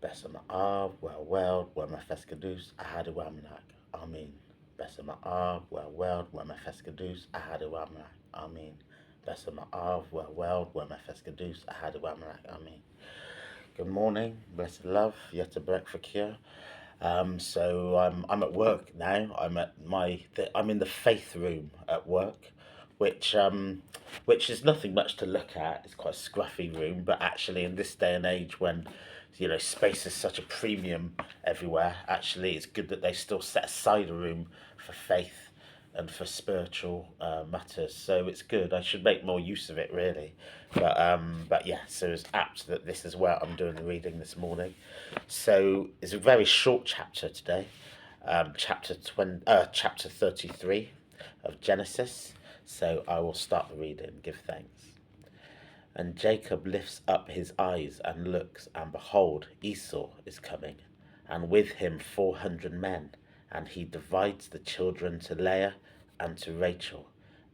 Besama Av, Wema Feskadus, Ahadu Wamnak. Amen. Besama Av, Wema Feskadus, Ahadu Wamnak. Amen. Besama Av, Wema Feskadus, Ahadu Wamnak. Amen. Good morning, blessed love, yet a breakfast here. I'm at work now. I'm in the faith room at work, which which is nothing much to look at. It's quite a scruffy room, but actually in this day and age when space is such a premium everywhere, actually it's good that they still set aside a room for faith and for spiritual matters. So it's good. I should make more use of it, really. But yeah, so it's apt that this is where I'm doing the reading this morning. So it's a very short chapter today, chapter 33 of Genesis. So I will start the reading. Give thanks. And Jacob lifts up his eyes and looks, and behold, Esau is coming, and with him 400 men. And he divides the children to Leah and to Rachel,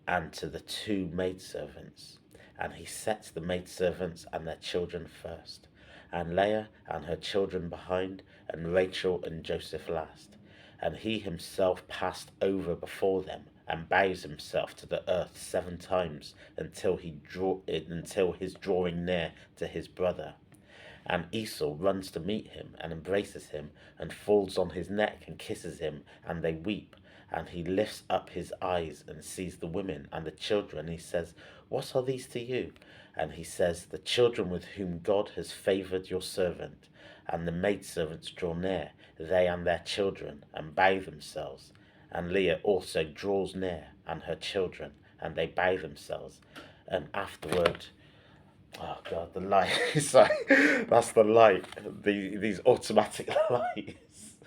and to the two maidservants. And he sets the maidservants and their children first, and Leah and her children behind, and Rachel and Joseph last. And he himself passed over before them, and bows himself to the earth 7 times until his drawing near to his brother. And Esau runs to meet him and embraces him and falls on his neck and kisses him, and they weep. And he lifts up his eyes and sees the women and the children. He says, "What are these to you?" And he says, "The children with whom God has favoured your servant." And the maidservants draw near, they and their children, and bow themselves. And Leah also draws near, and her children, and they bow themselves. And afterward, oh God, the light. Sorry, that's the light. These automatic lights.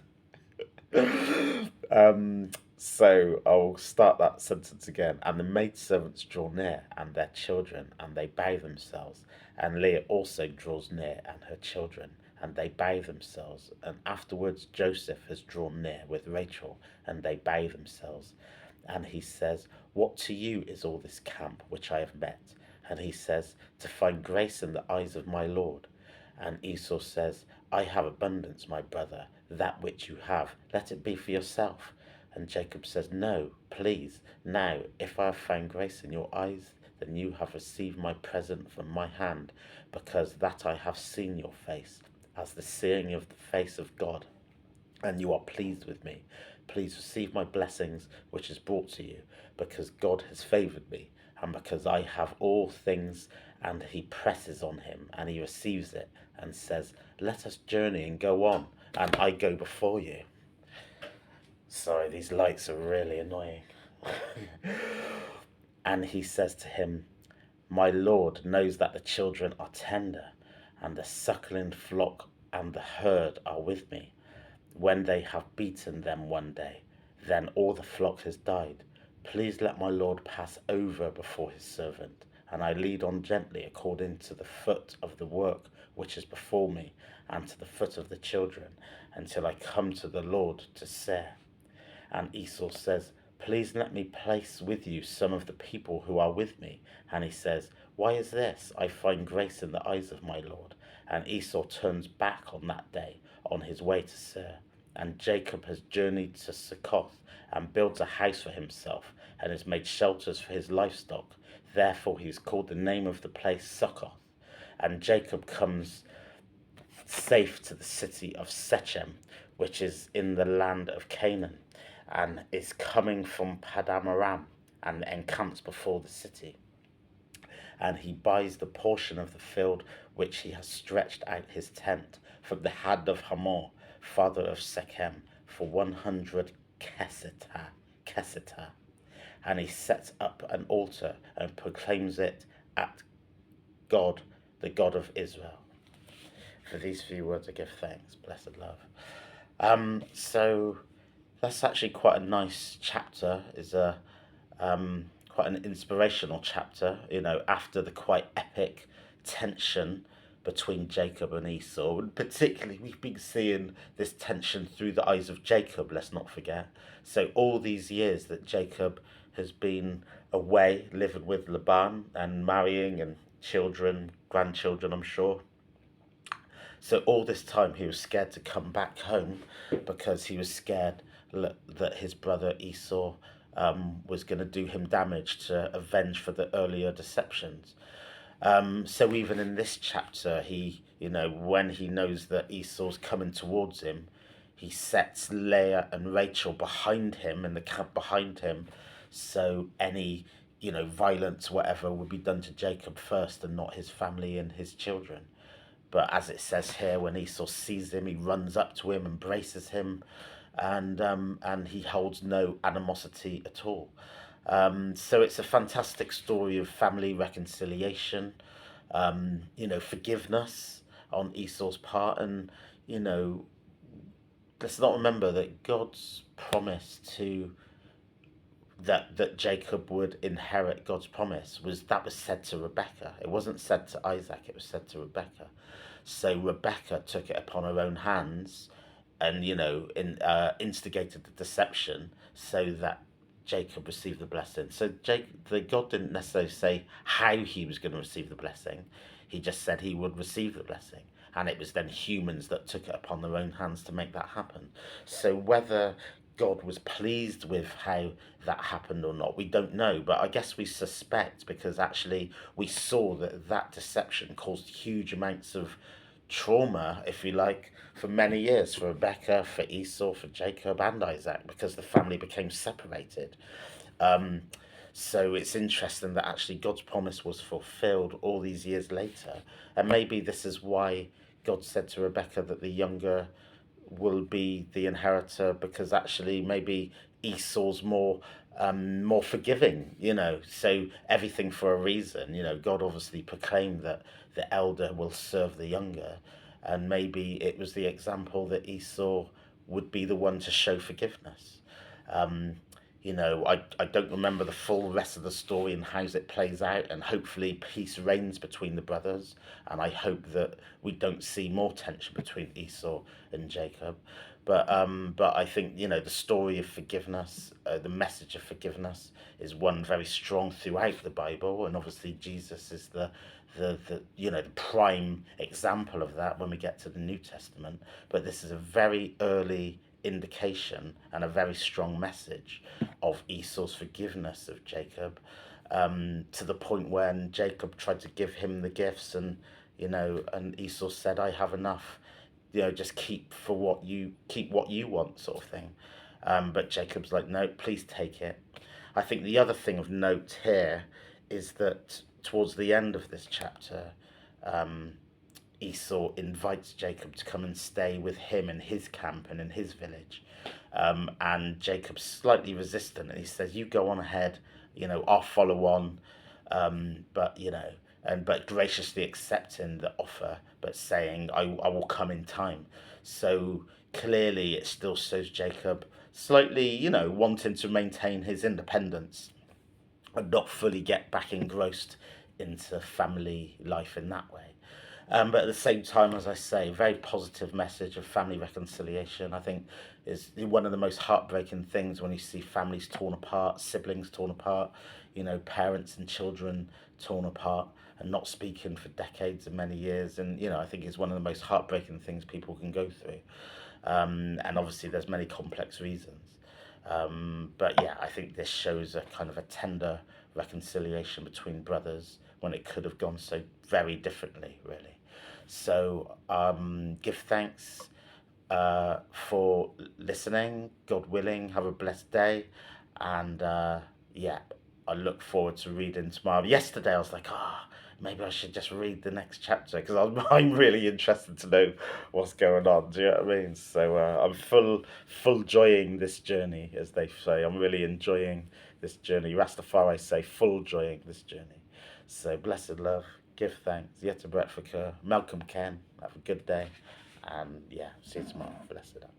So I'll start that sentence again. And the maidservants draw near, and their children, and they bow themselves. And Leah also draws near, and her children, and they bow themselves. And afterwards Joseph has drawn near with Rachel, and they bow themselves. And he says, "What to you is all this camp which I have met?" And he says, "To find grace in the eyes of my Lord." And Esau says, "I have abundance, my brother. That which you have, let it be for yourself." And Jacob says, "No, please. Now, if I have found grace in your eyes, then you have received my present from my hand, because that I have seen your face, as the seeing of the face of God, and you are pleased with me. Please receive my blessings which is brought to you, because God has favoured me, and because I have all things." And he presses on him, and he receives it, and says, "Let us journey and go on, and I go before you." Sorry, these lights are really annoying. And he says to him, "My Lord knows that the children are tender, and the suckling flock and the herd are with me. When they have beaten them one day, then all the flock has died. Please let my Lord pass over before his servant, and I lead on gently according to the foot of the work which is before me, and to the foot of the children, until I come to the Lord to Seir." And Esau says, "Please let me place with you some of the people who are with me." And he says, "Why is this? I find grace in the eyes of my Lord." And Esau turns back on that day on his way to Seir. And Jacob has journeyed to Succoth, and builds a house for himself, and has made shelters for his livestock. Therefore he has called the name of the place Succoth. And Jacob comes safe to the city of Shechem, which is in the land of Canaan, and is coming from Padamaram, and encamps before the city. And he buys the portion of the field which he has stretched out his tent from the hand of Hamor, father of Shechem, for 100 keseta. And he sets up an altar and proclaims it at God, the God of Israel. For these few words I give thanks, blessed love. So that's actually quite a nice chapter. Is a quite an inspirational chapter, after the quite epic tension between Jacob and Esau. And particularly, we've been seeing this tension through the eyes of Jacob, let's not forget. So all these years that Jacob has been away, living with Laban and marrying and children, grandchildren, I'm sure. So all this time he was scared to come back home because he was scared that his brother Esau was going to do him damage to avenge for the earlier deceptions. So even in this chapter, he, when he knows that Esau's coming towards him, he sets Leah and Rachel behind him in the camp behind him, so any, violence, whatever, would be done to Jacob first and not his family and his children. But as it says here, when Esau sees him, he runs up to him, embraces him, and he holds no animosity at all. So it's a fantastic story of family reconciliation, forgiveness on Esau's part, and you know, let's not remember that God's promise to that Jacob would inherit God's promise was said to Rebekah. It wasn't said to Isaac, it was said to Rebekah. So Rebekah took it upon her own hands and, instigated the deception so that Jacob received the blessing. So God didn't necessarily say how he was going to receive the blessing. He just said he would receive the blessing. And it was then humans that took it upon their own hands to make that happen. So whether God was pleased with how that happened or not, we don't know. But I guess we suspect because actually we saw that deception caused huge amounts of trauma, if you like, for many years for Rebecca, for Esau, for Jacob, and Isaac, because the family became separated. Um, so it's interesting that actually God's promise was fulfilled all these years later. And maybe this is why God said to Rebecca that the younger will be the inheritor, because actually maybe Esau's more forgiving, so everything for a reason. God obviously proclaimed that the elder will serve the younger, and maybe it was the example that Esau would be the one to show forgiveness. um, I don't remember the full rest of the story and how it plays out, and hopefully peace reigns between the brothers, and I hope that we don't see more tension between Esau and Jacob. But I think the story of forgiveness, the message of forgiveness, is one very strong throughout the Bible, and obviously Jesus is the prime example of that when we get to the New Testament. But this is a very early indication and a very strong message of Esau's forgiveness of Jacob, to the point when Jacob tried to give him the gifts, and Esau said, "I have enough. Just keep what you want," sort of thing. But Jacob's like, "No, please take it." I think the other thing of note here is that towards the end of this chapter, um, Esau invites Jacob to come and stay with him in his camp and in his village. And Jacob's slightly resistant, and he says, "You go on ahead, I'll follow on." But graciously accepting the offer, but saying, I will come in time. So clearly it still shows Jacob slightly, wanting to maintain his independence and not fully get back engrossed into family life in that way. But at the same time, as I say, very positive message of family reconciliation. I think is one of the most heartbreaking things when you see families torn apart, siblings torn apart, parents and children torn apart and not speaking for decades and many years. And, I think it's one of the most heartbreaking things people can go through. And obviously there's many complex reasons. But yeah, I think this shows a kind of a tender reconciliation between brothers when it could have gone so very differently, really. So give thanks for listening. God willing, have a blessed day. And yeah, I look forward to reading tomorrow. Yesterday I was like, maybe I should just read the next chapter because I'm really interested to know what's going on. Do you know what I mean? So I'm full joying this journey, as they say. I'm really enjoying this journey. Rastafari say full joying this journey. So blessed love, give thanks. Yet a Brett Malcolm Ken. Have a good day, and yeah, see you tomorrow. Blessed up.